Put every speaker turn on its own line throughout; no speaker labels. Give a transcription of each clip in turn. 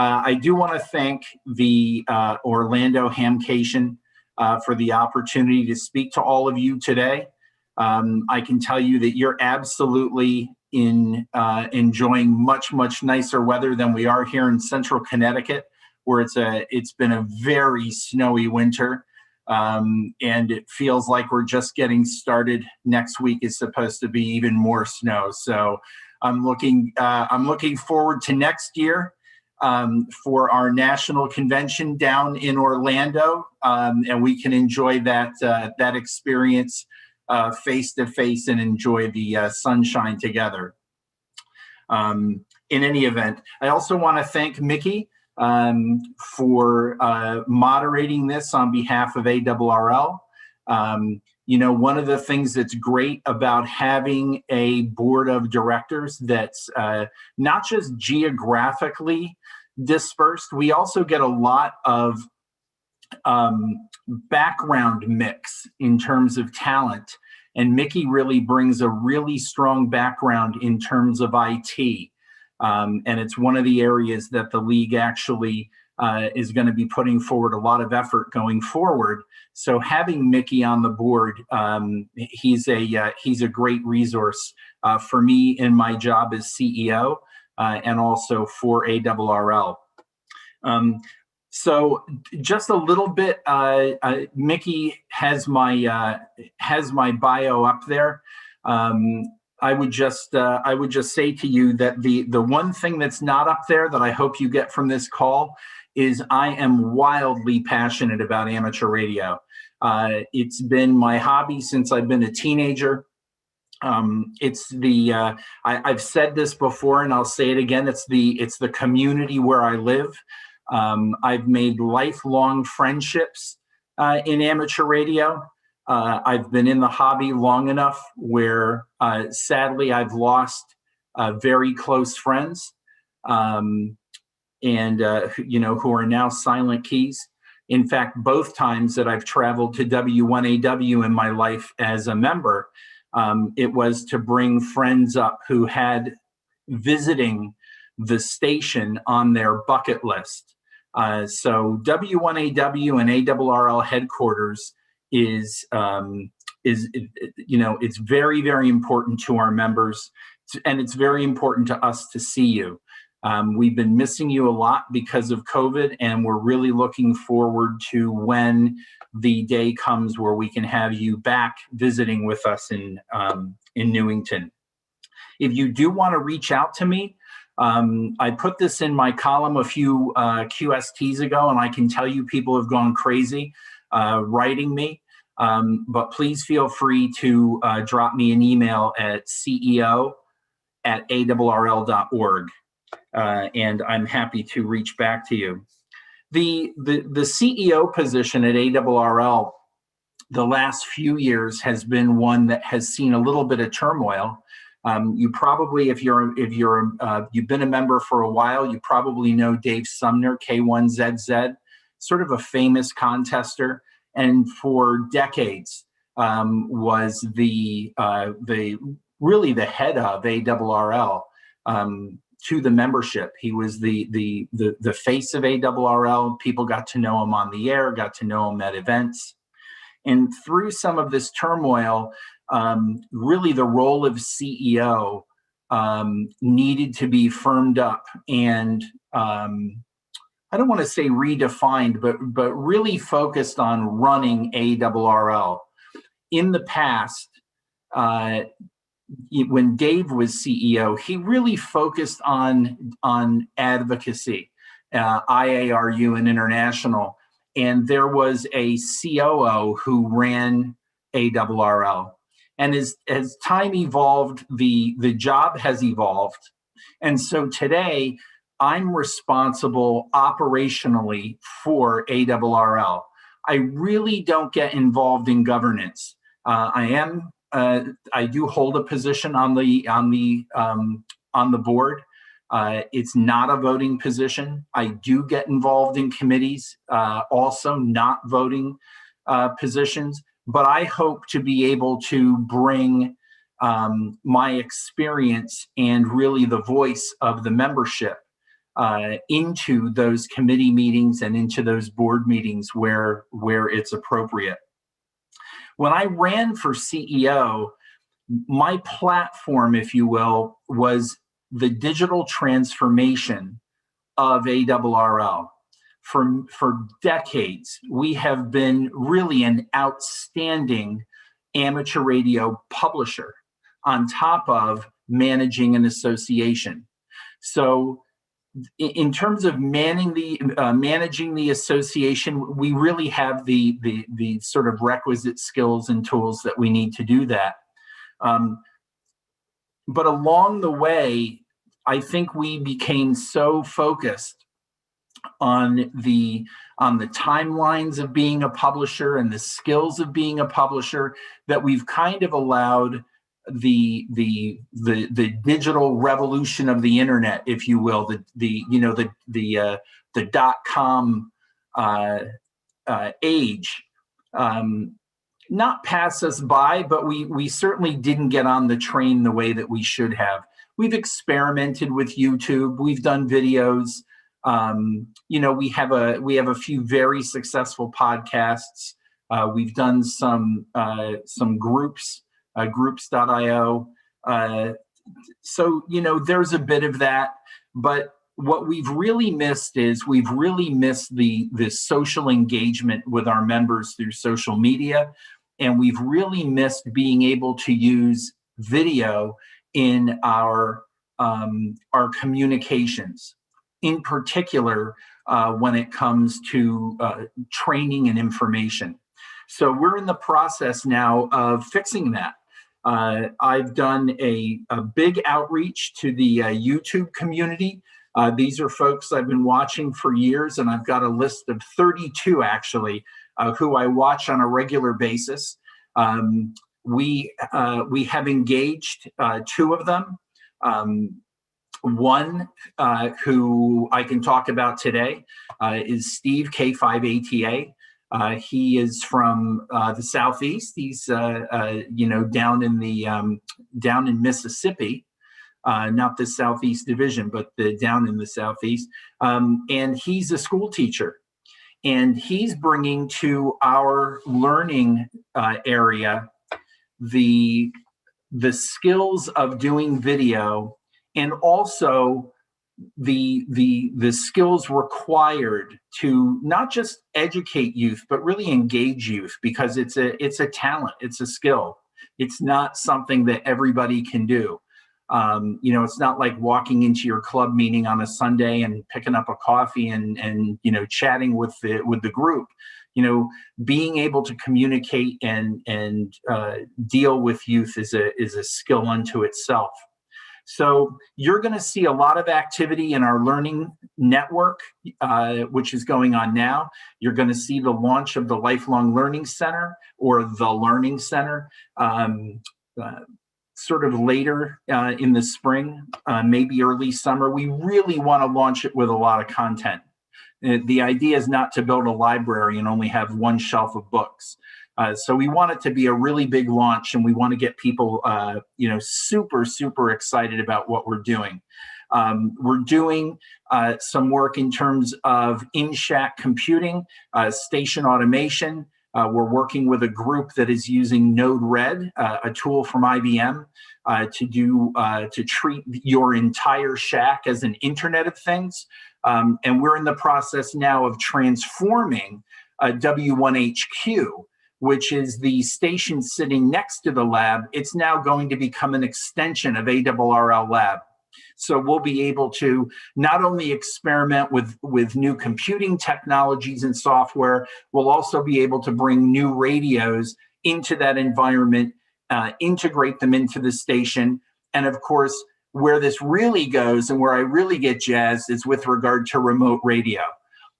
I do want to thank the Orlando Hamcation for the opportunity to speak to all of you today. I can tell you that you're absolutely enjoying much nicer weather than we are here in central Connecticut, where it's been a very snowy winter, and it feels like we're just getting started. Next week is supposed to be even more snow, so I'm looking forward to next year for our national convention down in Orlando, and we can enjoy that experience face to face and enjoy the sunshine together. In any event, I also want to thank Mickey for moderating this on behalf of ARRL. One of the things that's great about having a board of directors that's not just geographically dispersed, we also get a lot of background mix in terms of talent. And Mickey really brings a really strong background in terms of IT. And it's one of the areas that the league actually is going to be putting forward a lot of effort going forward. So having Mickey on the board, he's a great resource for me in my job as CEO and also for ARRL. So just a little bit, Mickey has my bio up there. I would just say to you that the one thing that's not up there that I hope you get from this call is I am wildly passionate about amateur radio. It's been my hobby since I've been a teenager. I've said this before and I'll say it again. It's the community where I live. I've made lifelong friendships in amateur radio. I've been in the hobby long enough where sadly I've lost very close friends who are now silent keys. In fact, both times that I've traveled to W1AW in my life as a member, it was to bring friends up who had visiting the station on their bucket list. So W1AW and ARRL headquarters is it's very, very important to our members, and it's very important to us to see you. We've been missing you a lot because of COVID, and we're really looking forward to when the day comes where we can have you back visiting with us in Newington. If you do want to reach out to me, I put this in my column a few QSTs ago, and I can tell you people have gone crazy writing me. But please feel free to drop me an email at ceo@aarrl.org, and I'm happy to reach back to you. The CEO position at ARRL the last few years has been one that has seen a little bit of turmoil. You probably, if you've been a member for a while, you probably know Dave Sumner, K1ZZ, sort of a famous contester, and for decades was really the head of ARRL to the membership. He was the face of ARRL. People got to know him on the air, got to know him at events, and through some of this turmoil. Really the role of CEO needed to be firmed up and I don't want to say redefined, but really focused on running ARRL. In the past, when Dave was CEO, he really focused on advocacy, IARU and international, and there was a COO who ran ARRL. And as time evolved, the job has evolved. And so today, I'm responsible operationally for ARRL. I really don't get involved in governance. I do hold a position on the board. It's not a voting position. I do get involved in committees, also not voting positions. But I hope to be able to bring my experience and really the voice of the membership into those committee meetings and into those board meetings where it's appropriate. When I ran for CEO, my platform, if you will, was the digital transformation of ARRL. For decades, we have been really an outstanding amateur radio publisher on top of managing an association. So in terms of managing the association, we really have the sort of requisite skills and tools that we need to do that. But along the way, I think we became so focused on the timelines of being a publisher and the skills of being a publisher that we've kind of allowed the digital revolution of the internet, if you will, the .com age, not pass us by, but we certainly didn't get on the train the way that we should have. We've experimented with YouTube. We've done videos. We have a few very successful podcasts. We've done some groups, groups.io. So there's a bit of that, but what we've really missed is the social engagement with our members through social media, and we've really missed being able to use video in our communications, in particular when it comes to training and information. So we're in the process now of fixing that. I've done a big outreach to the YouTube community. These are folks I've been watching for years, and I've got a list of 32 actually who I watch on a regular basis. We have engaged two of them. One who I can talk about today is Steve, K5ATA. He is from the Southeast. He's down in Mississippi, not the Southeast Division, but down in the Southeast. And he's a school teacher, and he's bringing to our learning area the skills of doing video, and also the skills required to not just educate youth, but really engage youth, because it's a talent, it's a skill. It's not something that everybody can do. It's not like walking into your club meeting on a Sunday and picking up a coffee and chatting with the group. Being able to communicate and deal with youth is a skill unto itself. So you're going to see a lot of activity in our learning network, which is going on now. You're going to see the launch of the Lifelong Learning Center, or the Learning Center, sort of later in the spring, maybe early summer. We really want to launch it with a lot of content. The idea is not to build a library and only have one shelf of books. So we want it to be a really big launch, and we want to get people, super, super excited about what we're doing. We're doing some work in terms of in-shack computing, station automation. We're working with a group that is using Node-RED, a tool from IBM, to treat your entire shack as an Internet of Things. And we're in the process now of transforming W1HQ, which is the station sitting next to the lab. It's now going to become an extension of ARRL Lab. So we'll be able to not only experiment with new computing technologies and software, we'll also be able to bring new radios into that environment, integrate them into the station. And of course, where this really goes and where I really get jazzed is with regard to remote radio.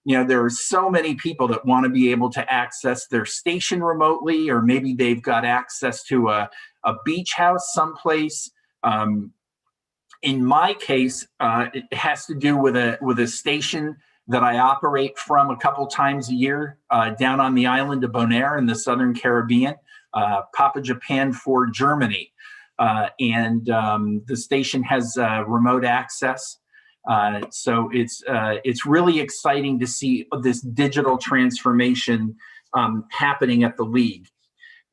There are so many people that want to be able to access their station remotely, or maybe they've got access to a beach house someplace. In my case, it has to do with a station that I operate from a couple times a year down on the island of Bonaire in the Southern Caribbean, Papa Japan 4 Germany. And the station has remote access. So it's really exciting to see this digital transformation happening at the league.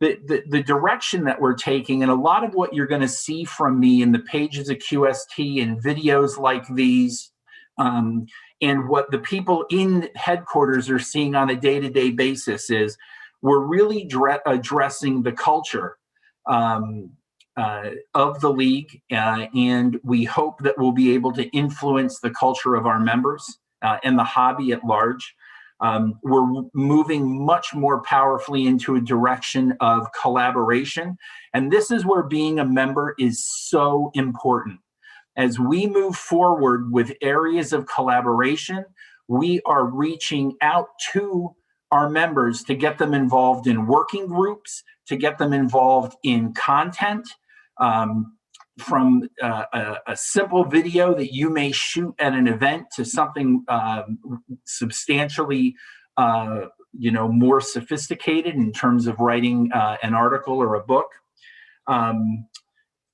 The direction that we're taking, and a lot of what you're going to see from me in the pages of QST and videos like these, and what the people in headquarters are seeing on a day-to-day basis, is we're really addressing the culture of the league, and we hope that we'll be able to influence the culture of our members and the hobby at large. We're moving much more powerfully into a direction of collaboration. And this is where being a member is so important. As we move forward with areas of collaboration, we are reaching out to our members to get them involved in working groups, to get them involved in content, from a simple video that you may shoot at an event to something substantially more sophisticated in terms of writing an article or a book.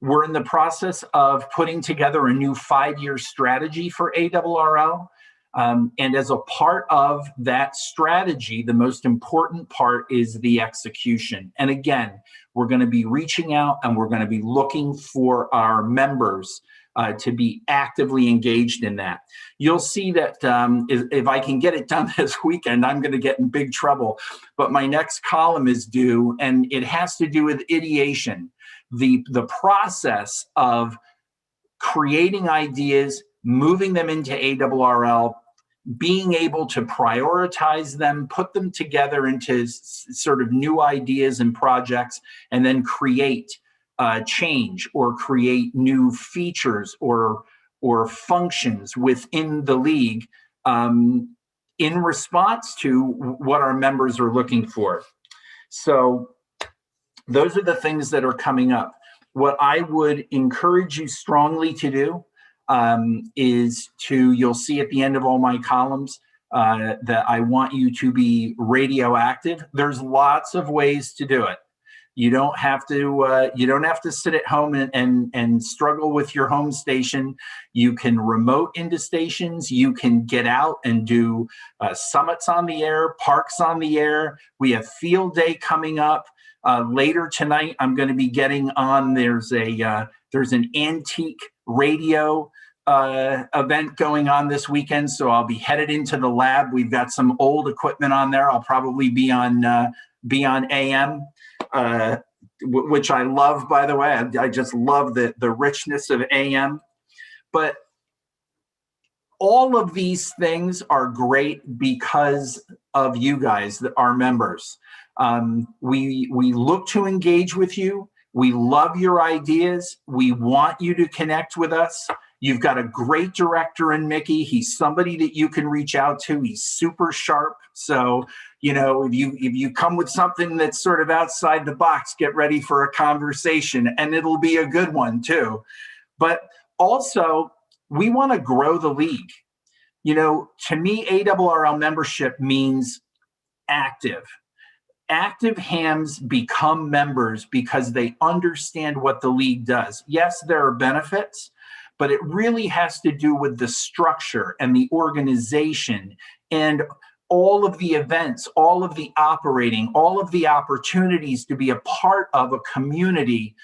We're in the process of putting together a new 5-year strategy for ARRL. And as a part of that strategy, the most important part is the execution. And again, we're going to be reaching out and we're going to be looking for our members to be actively engaged in that. You'll see that if I can get it done this weekend, I'm going to get in big trouble. But my next column is due, and it has to do with ideation, the process of creating ideas, moving them into ARRL, being able to prioritize them, put them together into sort of new ideas and projects, and then create change or create new features or functions within the league in response to what our members are looking for. So those are the things that are coming up. What I would encourage you strongly to do is you'll see at the end of all my columns that I want you to be radioactive. There's lots of ways to do it. You don't have to sit at home and struggle with your home station. You can remote into stations. You can get out and do summits on the air, parks on the air. We have field day coming up. Later tonight, I'm going to be getting on. There's an antique radio event going on this weekend, so I'll be headed into the lab. We've got some old equipment on there. I'll probably be on AM, which I love, by the way. I just love the richness of AM. But all of these things are great because of you guys, our members. We look to engage with you. We love your ideas. We want you to connect with us. You've got a great director in Mickey. He's somebody that you can reach out to. He's super sharp. So, if you come with something that's sort of outside the box, get ready for a conversation, and it'll be a good one too. But also, we want to grow the league. To me, ARRL membership means active. Active hams become members because they understand what the league does. Yes, there are benefits, but it really has to do with the structure and the organization and all of the events, all of the operating, all of the opportunities to be a part of a community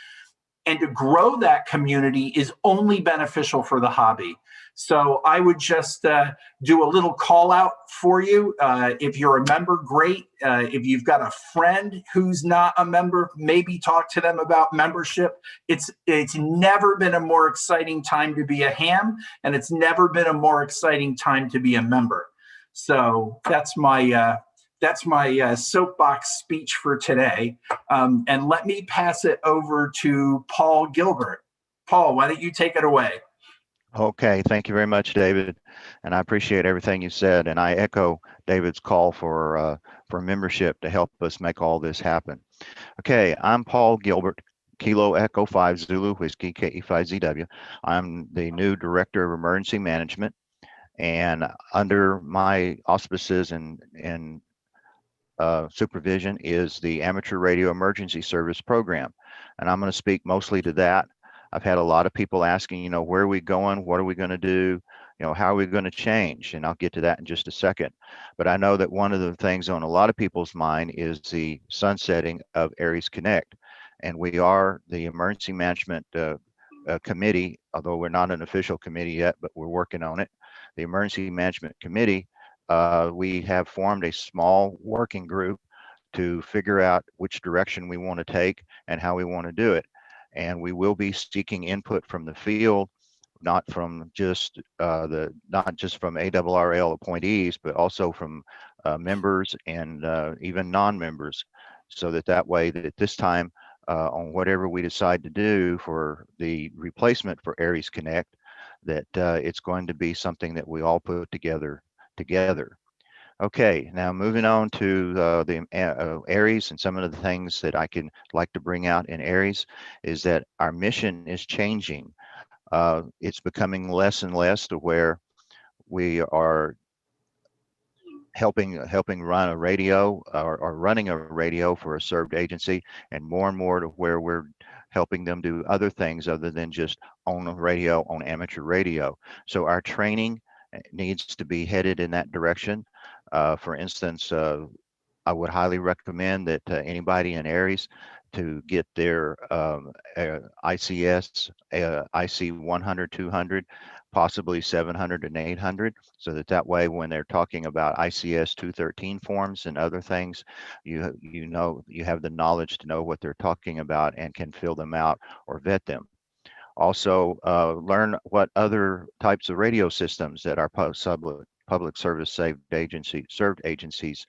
and to grow that community is only beneficial for the hobby. So I would just do a little call out for you. If you're a member, great. If you've got a friend who's not a member, maybe talk to them about membership. It's never been a more exciting time to be a ham, and it's never been a more exciting time to be a member. So that's my soapbox speech for today. And let me pass it over to Paul Gilbert. Paul, why don't you take it away?
Okay, thank you very much, David, and I appreciate everything you said. And I echo David's call for membership to help us make all this happen. Okay, I'm Paul Gilbert, Kilo Echo 5 Zulu Whiskey KE5ZW. I'm the new Director of Emergency Management, and under my auspices and supervision is the Amateur Radio Emergency Service Program, and I'm going to speak mostly to that. I've had a lot of people asking, where are we going? What are we going to do? how are we going to change? And I'll get to that in just a second. But I know that one of the things on a lot of people's mind is the sunsetting of ARRL Connect. And we are the Emergency Management Committee, although we're not an official committee yet, but we're working on it. The Emergency Management Committee, we have formed a small working group to figure out which direction we want to take and how we want to do it. And we will be seeking input from the field, not from just not just from ARRL appointees, but also from members and even non-members, so that way that this time on whatever we decide to do for the replacement for ARRL Connect, that it's going to be something that we all put together. Okay, now moving on to the ARRL and some of the things that I can like to bring out in ARRL is that our mission is changing. It's becoming less and less to where we are helping run a radio or running a radio for a served agency, and more to where we're helping them do other things other than just on a radio, on amateur radio. So our training needs to be headed in that direction. For instance, I would highly recommend that anybody in ARRL to get their ICS, IC 100, 200, possibly 700 and 800, so that way when they're talking about ICS 213 forms and other things, you know you have the knowledge to know what they're talking about and can fill them out or vet them. Also, learn what other types of radio systems that our public service served agencies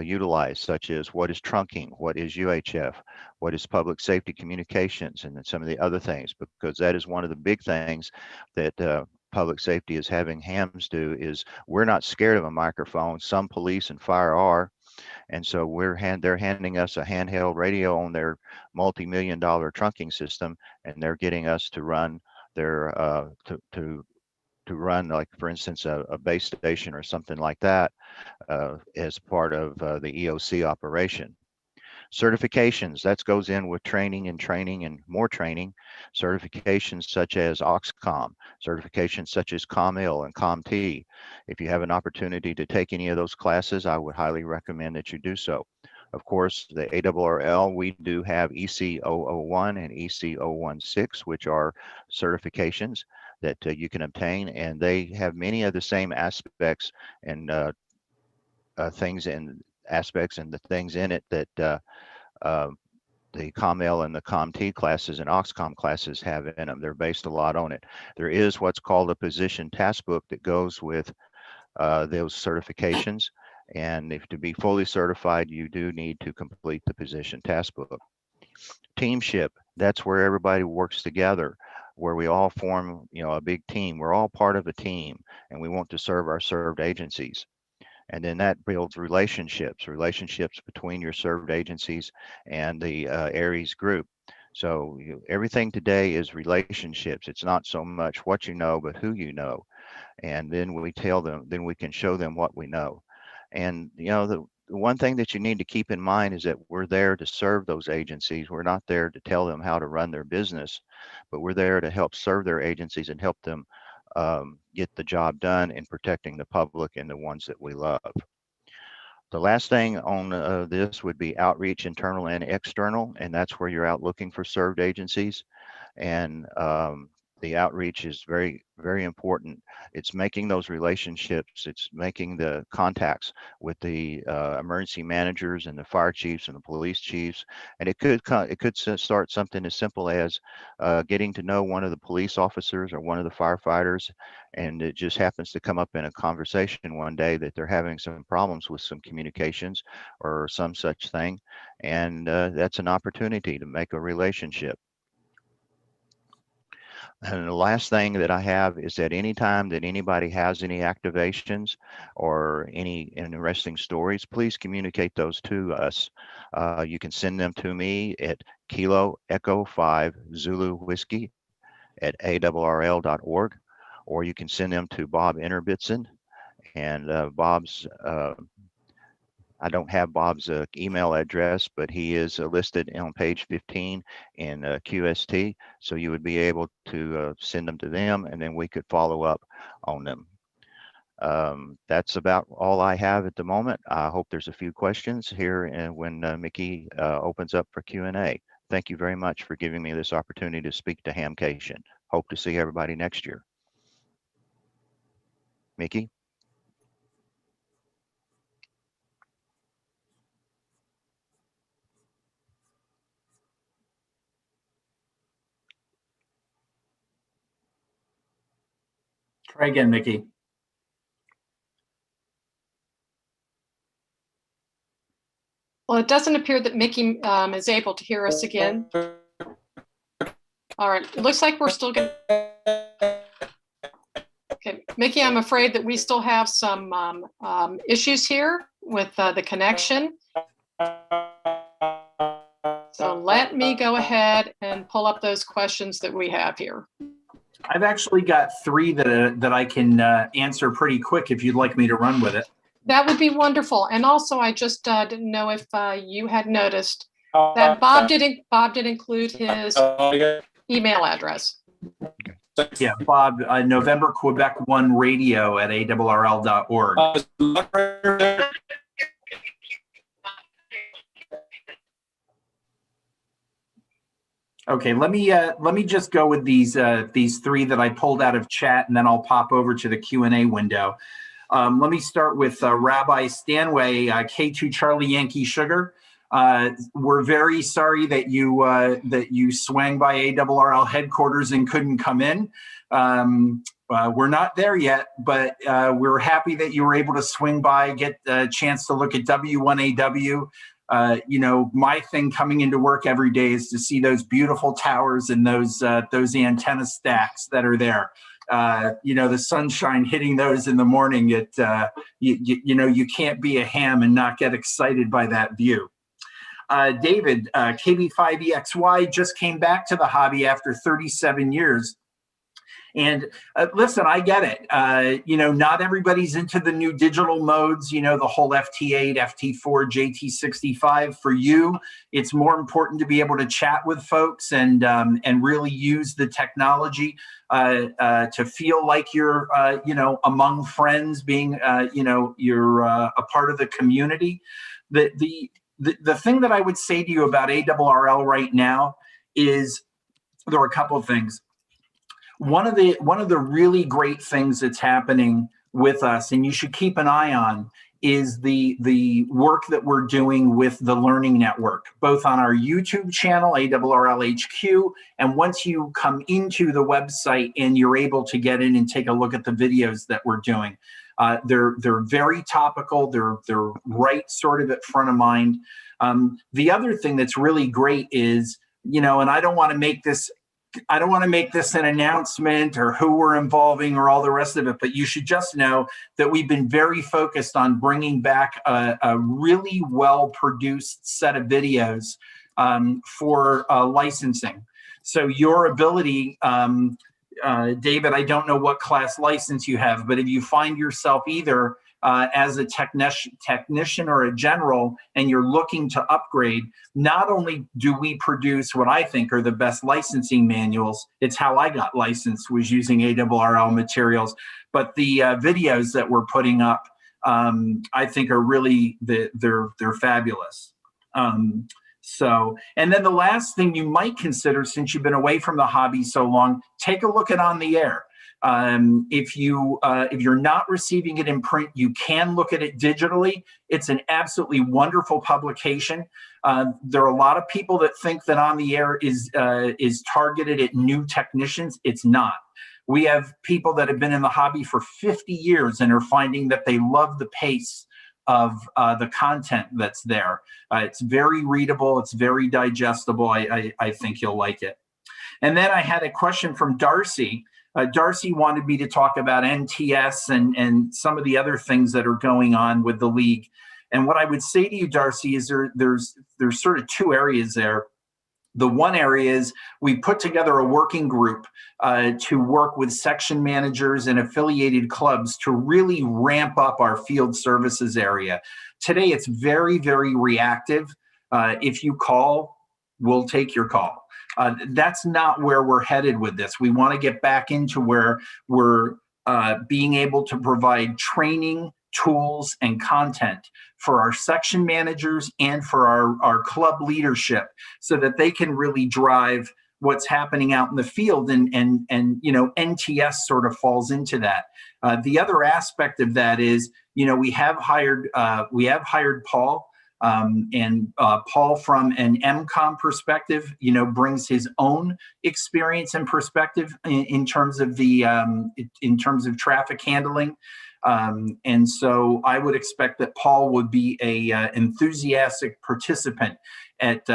utilize, such as what is trunking, what is UHF, what is public safety communications, and then some of the other things, because that is one of the big things that public safety is having hams do. Is we're not scared of a microphone. Some police and fire are, and so they're handing us a handheld radio on their multi-million-dollar trunking system, and they're getting us to run their to run, like for instance a base station or something like that as part of the EOC operation. Certifications, that goes in with training and more training. Certifications such as OXCOM, certifications such as COML and COMT. If you have an opportunity to take any of those classes, I would highly recommend that you do so. Of course, the ARRL, we do have EC 001 and EC 016, which are certifications that you can obtain, and they have many of the same aspects and things and aspects and the things in it that uh, the COML and the COMT classes and OXCOM classes have in them. They're based a lot on it. There is what's called a position task book that goes with those certifications. And if to be fully certified, you do need to complete the position task book. Teamship, that's where everybody works together, where we all form, a big team. We're all part of a team, and we want to serve our served agencies. And then that builds relationships between your served agencies and the ARRL group. So everything today is relationships. It's not so much what you know, but who you know. And then we can show them what we know. And the one thing that you need to keep in mind is that we're there to serve those agencies. We're not there to tell them how to run their business, but we're there to help serve their agencies and help them get the job done in protecting the public and the ones that we love. The last thing on this would be outreach, internal and external, and that's where you're out looking for served agencies. And the outreach is very, very important. It's making those relationships. It's making the contacts with the emergency managers and the fire chiefs and the police chiefs. And it could start something as simple as getting to know one of the police officers or one of the firefighters, and it just happens to come up in a conversation one day that they're having some problems with some communications or some such thing, and that's an opportunity to make a relationship. And the last thing that I have is that anytime that anybody has any activations or any interesting stories, please communicate those to us. You can send them to me at Kilo Echo 5 Zulu Whiskey at ARRL.org, or you can send them to Bob Interbitson. And Bob's, I don't have Bob's email address, but he is listed on page 15 in QST. So you would be able to send them to them, and then we could follow up on them. That's about all I have at the moment. I hope there's a few questions here and when Mickey opens up for Q&A. Thank you very much for giving me this opportunity to speak to Hamcation. Hope to see everybody next year. Mickey?
Try again, Mickey.
Well, it doesn't appear that Mickey is able to hear us again. All right, it looks like we're still going to. Okay, Mickey, I'm afraid that we still have some issues here with the connection. So let me go ahead and pull up those questions that we have here.
I've actually got 3 that I can answer pretty quick if you'd like me to run with it.
That would be wonderful. And also, I just didn't know if you had noticed that Bob did include his email address.
Yeah, Bob, November Quebec 1 radio at ARRL.org. Okay, let me just go with these 3 that I pulled out of chat, and then I'll pop over to the Q&A window. Let me start with Rabbi Stanway, K2 Charlie Yankee Sugar. We're very sorry that you swang by ARRL headquarters and couldn't come in. We're not there yet, but we're happy that you were able to swing by, get a chance to look at W1AW. You know, my thing coming into work every day is to see those beautiful towers and those antenna stacks that are there. You know, the sunshine hitting those in the morning, you know, you can't be a ham and not get excited by that view. David, KB5EXY just came back to the hobby after 37 years. And listen, I get it. You know, not everybody's into the new digital modes, you know, the whole FT8, FT4, JT65. For you, it's more important to be able to chat with folks and really use the technology to feel like you're, you know, among friends, being, you know, you're a part of the community. The thing that I would say to you about ARRL right now is there are a couple of things. One of the really great things that's happening with us, and you should keep an eye on, is the work that we're doing with the Learning Network, both on our YouTube channel, ARRL HQ, and once you come into the website and you're able to get in and take a look at the videos that we're doing. They're very topical. They're right sort of at front of mind. The other thing that's really great is, you know, and I don't want to make this an announcement or who we're involving or all the rest of it, but you should just know that we've been very focused on bringing back a really well-produced set of videos for licensing. So your ability, David, I don't know what class license you have, but if you find yourself either as a technician or a general and you're looking to upgrade, not only do we produce what I think are the best licensing manuals, it's how I got licensed, was using ARRL materials, but the videos that we're putting up, I think are really, they're fabulous. So, and then the last thing you might consider, since you've been away from the hobby so long, take a look at On the Air. If you're not receiving it in print, you can look at it digitally. It's an absolutely wonderful publication. There are a lot of people that think that On the Air is targeted at new technicians. It's not. We have people that have been in the hobby for 50 years and are finding that they love the pace of the content that's there. It's very readable. It's very digestible. I think you'll like it. And then I had a question from Darcy. Darcy wanted me to talk about NTS and some of the other things that are going on with the league. And what I would say to you, Darcy, is there's sort of 2 areas there. The one area is we put together a working group to work with section managers and affiliated clubs to really ramp up our field services area. Today, it's very, very reactive. If you call, we'll take your call. That's not where we're headed with this. We want to get back into where we're being able to provide training, tools, and content for our section managers and for our club leadership so that they can really drive what's happening out in the field, and you know, NTS sort of falls into that. The other aspect of that is, you know, we have hired Paul, and Paul, from an MCOM perspective, you know, brings his own experience and perspective in terms of the in terms of traffic handling. And so I would expect that Paul would be a enthusiastic participant at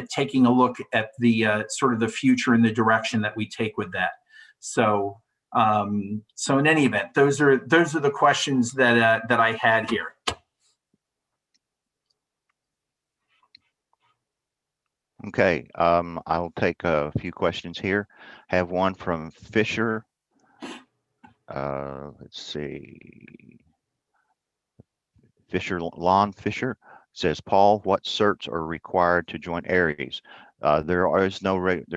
taking a look at the sort of the future and the direction that we take with that. So so in any event, those are the questions that that I had here.
Okay, I'll take a few questions here. Have one from Fisher. Let's see. Lon Fisher says, Paul, what certs are required to join ARRL? There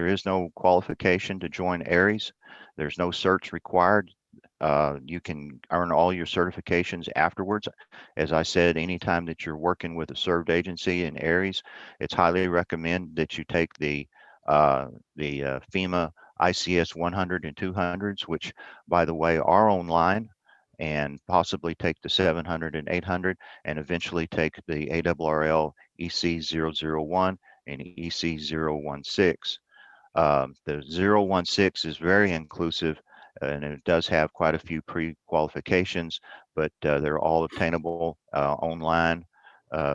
is no qualification to join ARRL. There's no certs required. You can earn all your certifications afterwards. As I said, anytime that you're working with a served agency in ARRL, it's highly recommended that you take the FEMA ICS 100 and 200s, which, by the way, are online, and possibly take the 700 and 800, and eventually take the ARRL EC 001 and EC 016. The 016 is very inclusive, and it does have quite a few pre-qualifications, but they're all obtainable online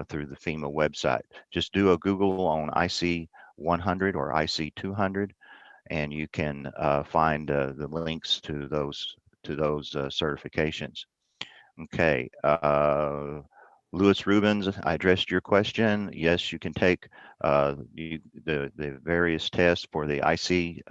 through the FEMA website. Just do a Google on IC 100 or IC 200, and you can find the links to those certifications. Okay, Louis Rubens, I addressed your question. Yes, you can take the various tests for the IC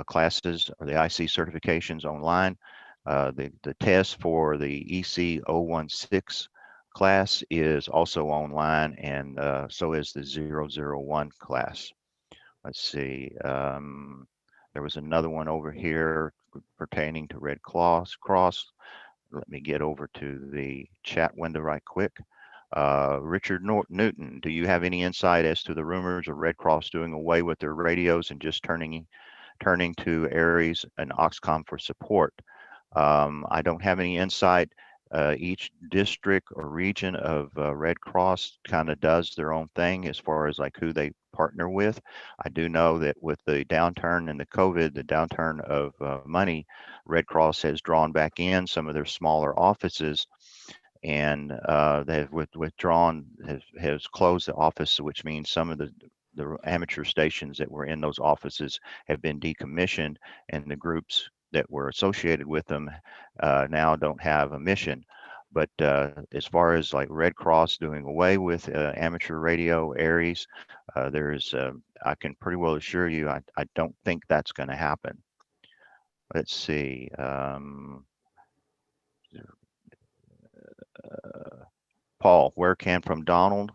classes or the IC certifications online. The test for the EC 016 class is also online, and so is the 001 class. Let's see. There was another one over here pertaining to Red Cross. Let me get over to the chat window right quick. Richard Newton, do you have any insight as to the rumors of Red Cross doing away with their radios and just turning to ARRL and Oxcom for support? I don't have any insight. Each district or region of Red Cross kind of does their own thing as far as like who they partner with. I do know that with the downturn in the COVID, the downturn of money, Red Cross has drawn back in some of their smaller offices, and they have withdrawn, has closed the office, which means some of the amateur stations that were in those offices have been decommissioned, and the groups that were associated with them now don't have a mission. But as far as like Red Cross doing away with amateur radio ARRL, I can pretty well assure you, I don't think that's going to happen. Let's see. Paul, from Donald,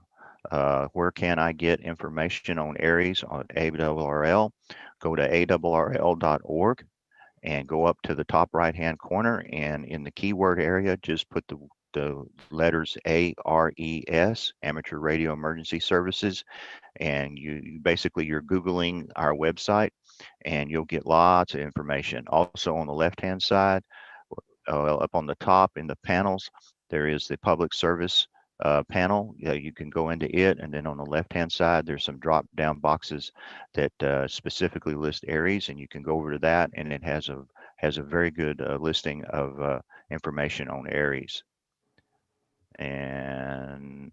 where can I get information on ARRL on ARRL? Go to ARRL.org and go up to the top right hand corner, and in the keyword area, just put the letters ARES, Amateur Radio Emergency Services, and you're Googling our website, and you'll get lots of information. Also on the left hand side, up on the top in the panels, there is the public service panel. You can go into it, and then on the left hand side there's some drop down boxes that specifically list ARRL, and you can go over to that, and it has a very good listing of information on ARRL. And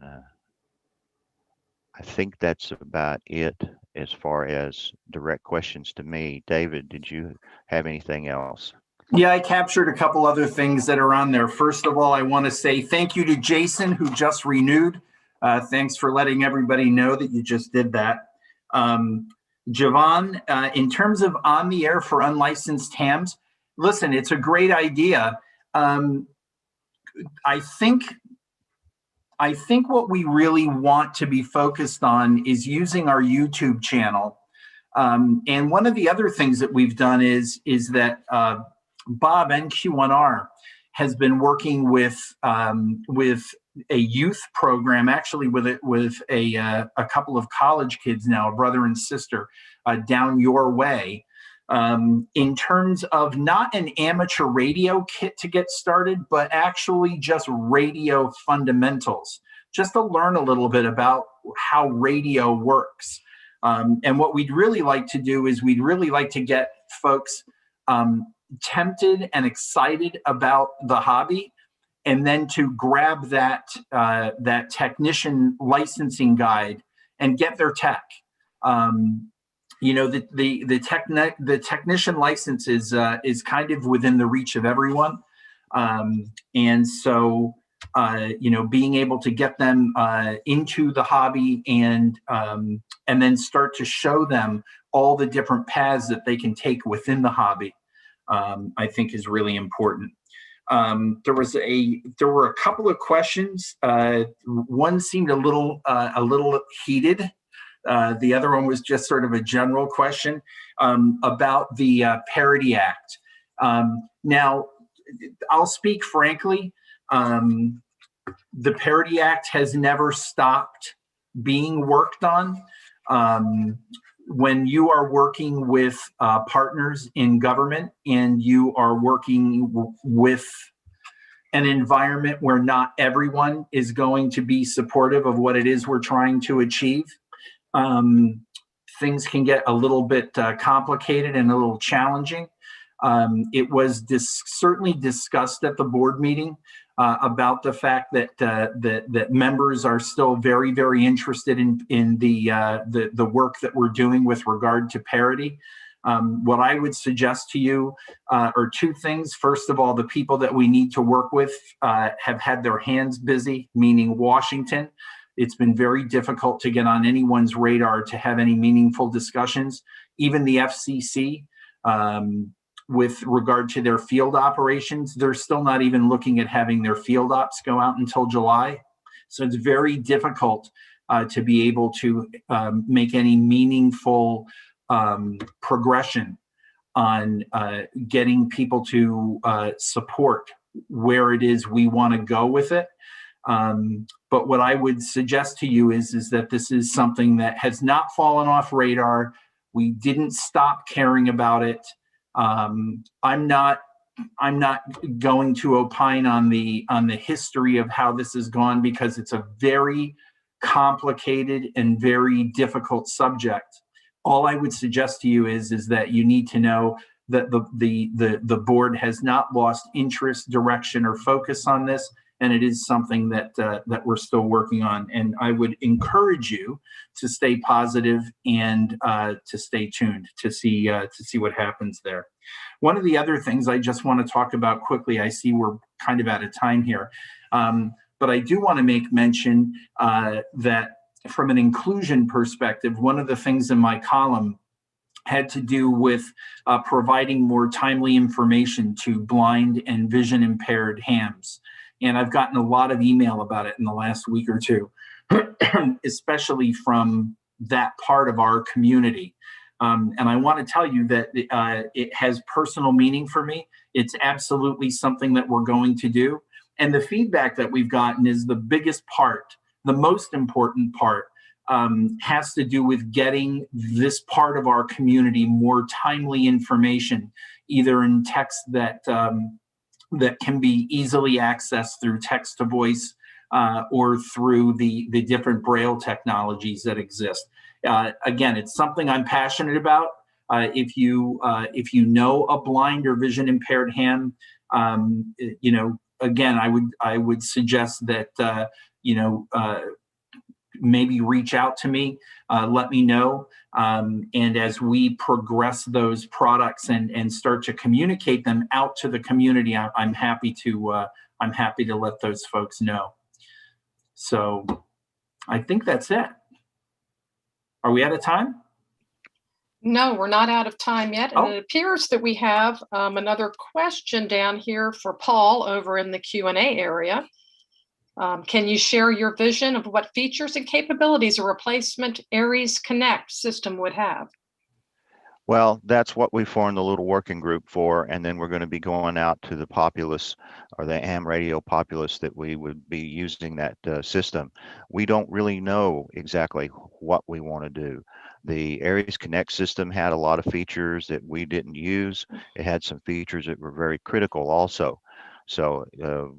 I think that's about it as far as direct questions to me. David, did you have anything else?
Yeah, I captured a couple other things that are on there. First of all, I want to say thank you to Jason, who just renewed. Thanks for letting everybody know that you just did that. Javon, in terms of on the air for unlicensed hams, listen, it's a great idea. I think what we really want to be focused on is using our YouTube channel. And one of the other things that we've done is that Bob NQ1R has been working with a youth program, actually with a couple of college kids now, a brother and sister, down your way, in terms of not an amateur radio kit to get started, but actually just radio fundamentals, just to learn a little bit about how radio works. And what we'd really like to do is we'd really like to get folks tempted and excited about the hobby, and then to grab that technician licensing guide and get their tech. You know, the technician license is kind of within the reach of everyone, and so you know, being able to get them into the hobby and then start to show them all the different paths that they can take within the hobby, I think is really important. There were a couple of questions. One seemed a little heated. The other one was just sort of a general question about the Parity Act. Now, I'll speak frankly. The Parity Act has never stopped being worked on. When you are working with partners in government and you are working with an environment where not everyone is going to be supportive of what it is we're trying to achieve, things can get a little bit complicated and a little challenging. It was certainly discussed at the board meeting about the fact that that members are still very, very interested in the work that we're doing with regard to parity. What I would suggest to you are two things. First of all, the people that we need to work with have had their hands busy, meaning Washington. It's been very difficult to get on anyone's radar to have any meaningful discussions. Even the FCC, with regard to their field operations, they're still not even looking at having their field ops go out until July. So it's very difficult to be able to make any meaningful progression on getting people to support where it is we want to go with it. But what I would suggest to you is that this is something that has not fallen off radar. We didn't stop caring about it. I'm not going to opine on the history of how this has gone, because it's a very complicated and very difficult subject. All I would suggest to you is that you need to know that the board has not lost interest, direction, or focus on this, and it is something that we're still working on. And I would encourage you to stay positive and to stay tuned to see what happens there. One of the other things I just want to talk about quickly, I see we're kind of out of time here, but I do want to make mention that from an inclusion perspective, one of the things in my column had to do with providing more timely information to blind and vision impaired hams. And I've gotten a lot of email about it in the last week or two, especially from that part of our community. And I want to tell you that it has personal meaning for me. It's absolutely something that we're going to do. And the feedback that we've gotten is the biggest part, the most important part, has to do with getting this part of our community more timely information, either in text that can be easily accessed through text to voice or through the different Braille technologies that exist. Again, it's something I'm passionate about. If you know a blind or vision impaired ham, you know, again, I would suggest that maybe reach out to me, let me know, and as we progress those products and start to communicate them out to the community, I'm happy to let those folks know. So I think that's it. Are we out of time?
No, we're not out of time yet. And
Oh.
it appears that we have another question down here for Paul over in the Q&A area. Can you share your vision of what features and capabilities a replacement ARRL Connect system would have?
Well, that's what we formed the little working group for, and then we're going to be going out to the populace or the ham radio populace that we would be using that system. We don't really know exactly what we want to do. The ARRL Connect system had a lot of features that we didn't use. It had some features that were very critical also. So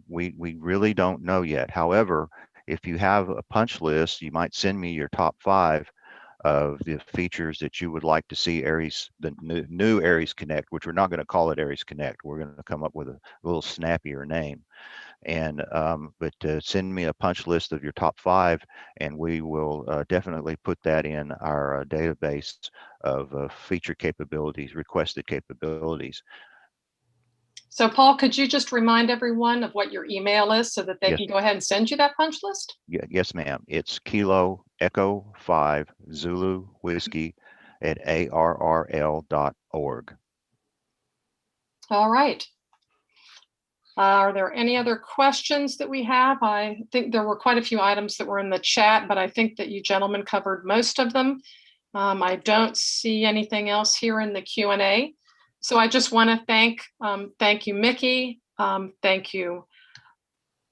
we really don't know yet. However, if you have a punch list, you might send me your top 5 of the features that you would like to see the new ARRL Connect, which we're not going to call it ARRL Connect. We're going to come up with a little snappier name. And but send me a punch list of your top 5, and we will definitely put that in our database of feature capabilities, requested capabilities.
So Paul, could you just remind everyone of what your email is so that they
Yes.
can go ahead and send you that punch list?
Yes, ma'am. It's Kilo Echo 5 Zulu Whiskey at ARRL.org.
All right. Are there any other questions that we have? I think there were quite a few items that were in the chat, but I think that you gentlemen covered most of them. I don't see anything else here in the Q&A. So I just want to thank you, Mickey. Thank you,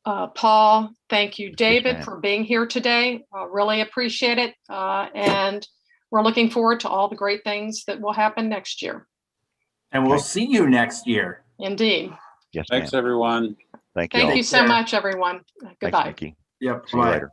Paul. Thank you, David, for being here today. Really appreciate it. And we're looking forward to all the great things that will happen next year.
And we'll see you next year.
Indeed.
Yes,
Thanks, everyone.
Thank you.
Thank you so much, everyone. Goodbye.
Thanks, Mickey.
Yep.
See you later.